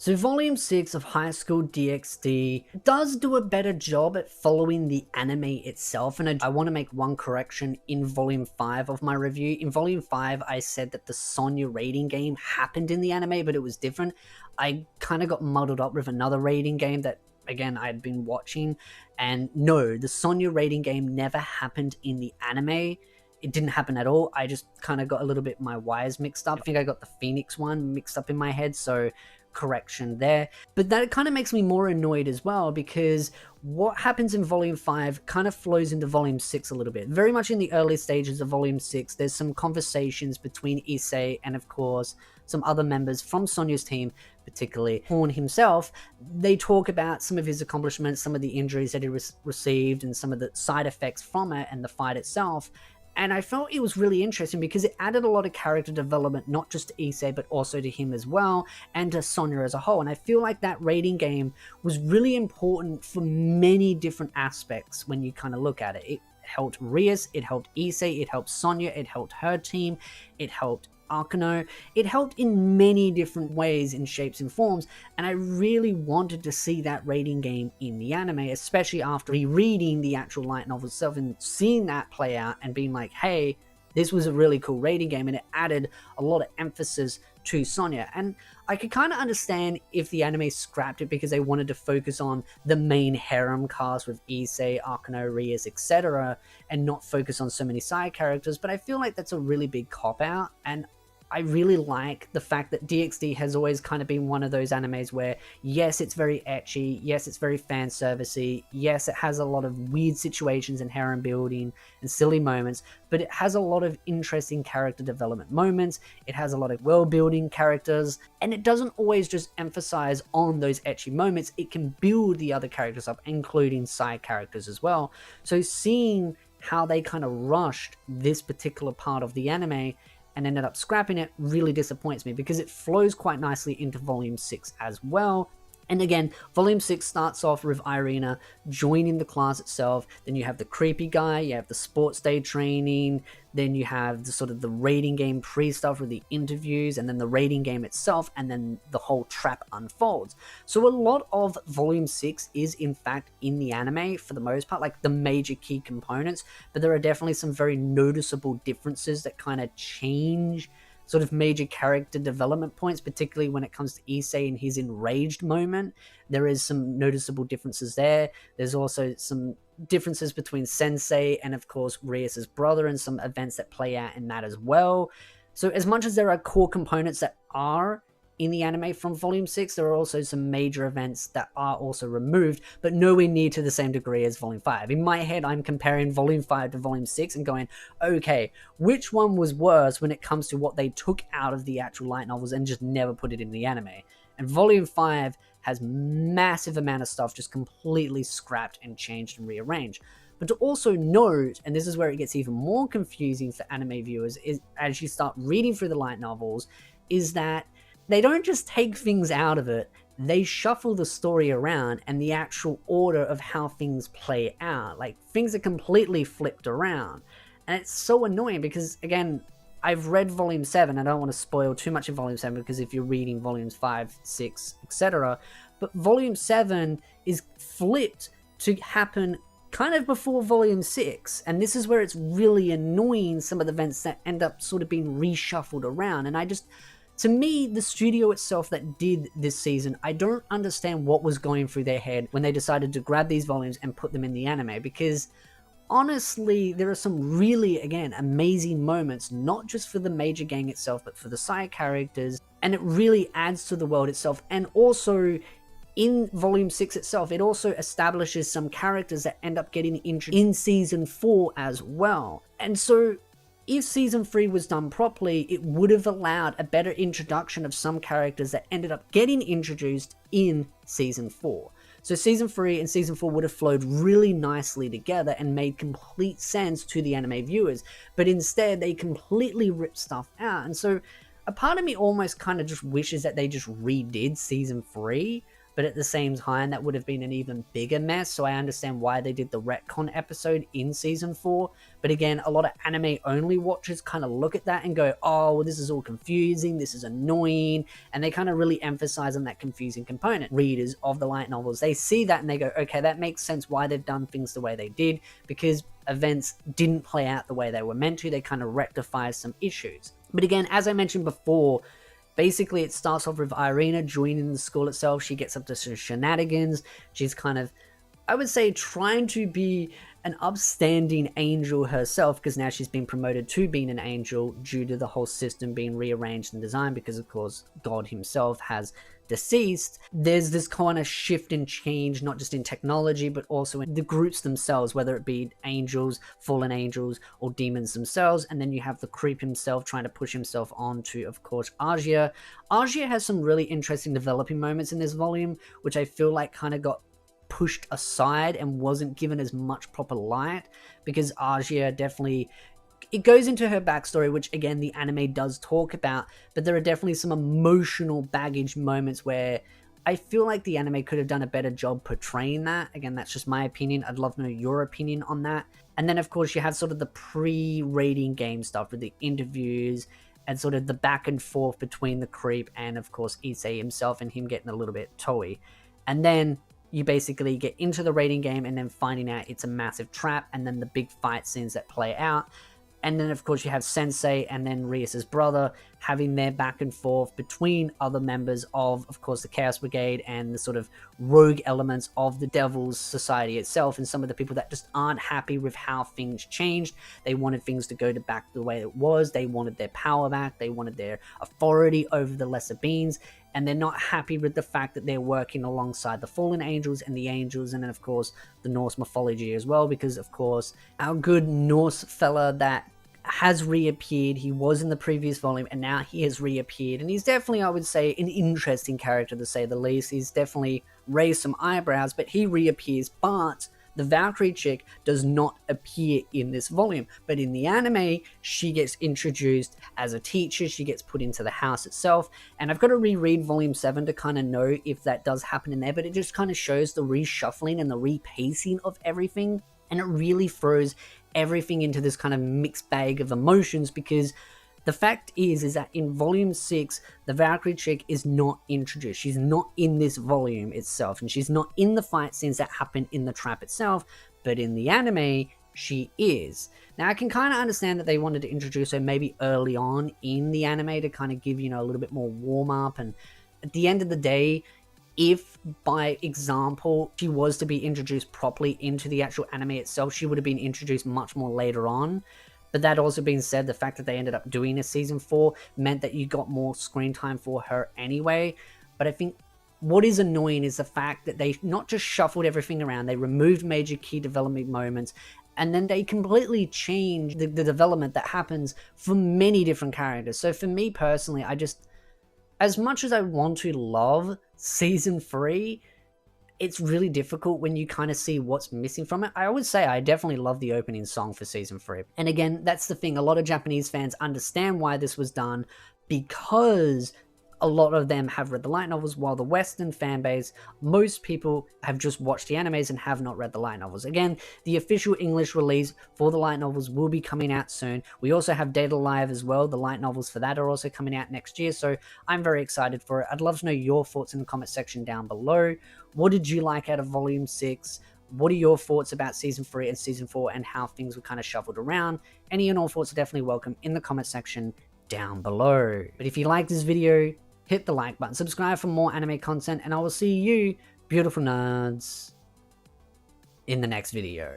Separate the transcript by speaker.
Speaker 1: So Volume 6 of High School DxD does do a better job at following the anime itself, and I want to make one correction in Volume 5 of my review. In Volume 5, I said that the Sonya raiding game happened in the anime, but it was different. I kind of got muddled up with another raiding game that, again, I had been watching, and no, the Sonya raiding game never happened in the anime. It didn't happen at all. I just kind of got a little bit my wires mixed up. I think I got the Phoenix one mixed up in my head, so correction there. But that kind of makes me more annoyed as well, because what happens in Volume 5 kind of flows into Volume 6 a little bit. Very much in the early stages of Volume 6, there's some conversations between Issei and, of course, some other members from Sonya's team, particularly Horn himself. They talk about some of his accomplishments, some of the injuries that he received, and some of the side effects from it and the fight itself. And I felt it was really interesting because it added a lot of character development, not just to Issei, but also to him as well, and to Sonya as a whole. And I feel like that raiding game was really important for many different aspects when you kind of look at it. It helped Rias, it helped Issei, it helped Sonya, it helped her team, it helped Akeno. It helped in many different ways, in shapes and forms, and I really wanted to see that raiding game in the anime, especially after rereading the actual light novel itself and seeing that play out and being like, hey, this was a really cool raiding game, and it added a lot of emphasis to Sonya. And I could kind of understand if the anime scrapped it because they wanted to focus on the main harem cast with Issei, Akeno, Rias, etc., and not focus on so many side characters, but I feel like that's a really big cop-out, and I really like the fact that DxD has always kind of been one of those animes where, yes, it's very ecchi, yes, it's very fan servicey, yes, it has a lot of weird situations and harem building and silly moments, but it has a lot of interesting character development moments, it has a lot of world building characters, and it doesn't always just emphasize on those ecchi moments, it can build the other characters up, including side characters as well. So seeing how they kind of rushed this particular part of the anime and ended up scrapping it really disappoints me, because it flows quite nicely into Volume 6 as well. And again, Volume 6 starts off with Irina joining the class itself, then you have the creepy guy, you have the sports day training, then you have the sort of the raiding game pre-stuff with the interviews, and then the raiding game itself, and then the whole trap unfolds. So a lot of Volume 6 is in fact in the anime for the most part, like the major key components, but there are definitely some very noticeable differences that kind of change sort of major character development points, particularly when it comes to Issei and his enraged moment. There is some noticeable differences there. There's also some differences between Sensei and, of course, Rias' brother, and some events that play out in that as well. So as much as there are core components that are in the anime from Volume 6, there are also some major events that are also removed, but nowhere near to the same degree as Volume 5. In my head, I'm comparing Volume 5 to Volume 6 and going, okay, which one was worse when it comes to what they took out of the actual light novels and just never put it in the anime? And Volume 5 has massive amount of stuff just completely scrapped and changed and rearranged. But to also note, and this is where it gets even more confusing for anime viewers, is as you start reading through the light novels, is that they don't just take things out of it, they shuffle the story around and the actual order of how things play out. Like, things are completely flipped around. And it's so annoying because, again, I've read Volume 7, I don't want to spoil too much of Volume 7 because if you're reading Volumes 5, 6, etc., but Volume 7 is flipped to happen kind of before Volume 6, and this is where it's really annoying, some of the events that end up sort of being reshuffled around. And to me, the studio itself that did this season, I don't understand what was going through their head when they decided to grab these volumes and put them in the anime, because honestly, there are some really, again, amazing moments, not just for the major gang itself, but for the side characters, and it really adds to the world itself. And also, in Volume 6 itself, it also establishes some characters that end up getting introduced in Season 4 as well. And so, if Season 3 was done properly, it would have allowed a better introduction of some characters that ended up getting introduced in Season 4. So Season 3 and Season 4 would have flowed really nicely together and made complete sense to the anime viewers, but instead they completely ripped stuff out. And so a part of me almost kind of just wishes that they just redid Season 3. but at the same time, that would have been an even bigger mess. So I understand why they did the retcon episode in season 4. But again, a lot of anime only watchers kind of look at that and go, oh, well, this is all confusing, this is annoying, and they kind of really emphasize on that confusing component. Readers of the light novels, they see that and they go, okay, that makes sense why they've done things the way they did, because events didn't play out the way they were meant to. They kind of rectify some issues. But again, as I mentioned before, basically it starts off with Irina joining the school itself. She gets up to some shenanigans. She's kind of, I would say, trying to be an upstanding angel herself, because now she's been promoted to being an angel due to the whole system being rearranged and designed, because of course God himself has deceased. There's this kind of shift and change, not just in technology, but also in the groups themselves, whether it be angels, fallen angels, or demons themselves. And then you have the creep himself trying to push himself onto, of course, Agia. Agia has some really interesting developing moments in this volume, which I feel like kind of got pushed aside and wasn't given as much proper light, because Agia definitely, it goes into her backstory, which again the anime does talk about, but there are definitely some emotional baggage moments where I feel like the anime could have done a better job portraying that. Again, that's just my opinion. I'd love to know your opinion on that. And then of course you have sort of the pre-rating game stuff with the interviews and sort of the back and forth between the creep and of course Issei himself, and him getting a little bit toey. And then you basically get into the rating game and then finding out it's a massive trap, and then the big fight scenes that play out. And then, of course, you have Sensei and then Rias's brother having their back and forth between other members of course, the Chaos Brigade and the sort of rogue elements of the Devil's Society itself, and some of the people that just aren't happy with how things changed. They wanted things to go back the way it was. They wanted their power back. They wanted their authority over the lesser beings. And they're not happy with the fact that they're working alongside the fallen angels and the angels, and then of course the Norse mythology as well, because of course our good Norse fella that has reappeared, he was in the previous volume and now he has reappeared, and he's definitely, I would say, an interesting character to say the least. He's definitely raised some eyebrows, but he reappears, but the Valkyrie chick does not appear in this volume, but in the anime, she gets introduced as a teacher. She gets put into the house itself, and I've got to reread volume 7 to kind of know if that does happen in there, but it just kind of shows the reshuffling and the repacing of everything, and it really throws everything into this kind of mixed bag of emotions, because the fact is that in volume 6, the Valkyrie chick is not introduced. She's not in this volume itself, and she's not in the fight scenes that happen in the trap itself, but in the anime, she is. Now, I can kind of understand that they wanted to introduce her maybe early on in the anime to kind of give, you know, a little bit more warm-up, and at the end of the day, if, by example, she was to be introduced properly into the actual anime itself, she would have been introduced much more later on. But that also being said, the fact that they ended up doing a season 4 meant that you got more screen time for her anyway. But I think what is annoying is the fact that they not just shuffled everything around, they removed major key development moments, and then they completely changed the development that happens for many different characters. So for me personally, I just, as much as I want to love season 3, it's really difficult when you kind of see what's missing from it. I always say I definitely love the opening song for season 3. And again, that's the thing. A lot of Japanese fans understand why this was done, because a lot of them have read the light novels, while the Western fan base, most people have just watched the animes and have not read the light novels. Again, the official English release for the light novels will be coming out soon. We also have Data Live as well. The light novels for that are also coming out next year, so I'm very excited for it. I'd love to know your thoughts in the comment section down below. What did you like out of Volume 6? What are your thoughts about Season 3 and Season 4 and how things were kind of shuffled around? Any and all thoughts are definitely welcome in the comment section down below. But if you like this video, hit the like button, subscribe for more anime content, and I will see you, beautiful nerds, in the next video.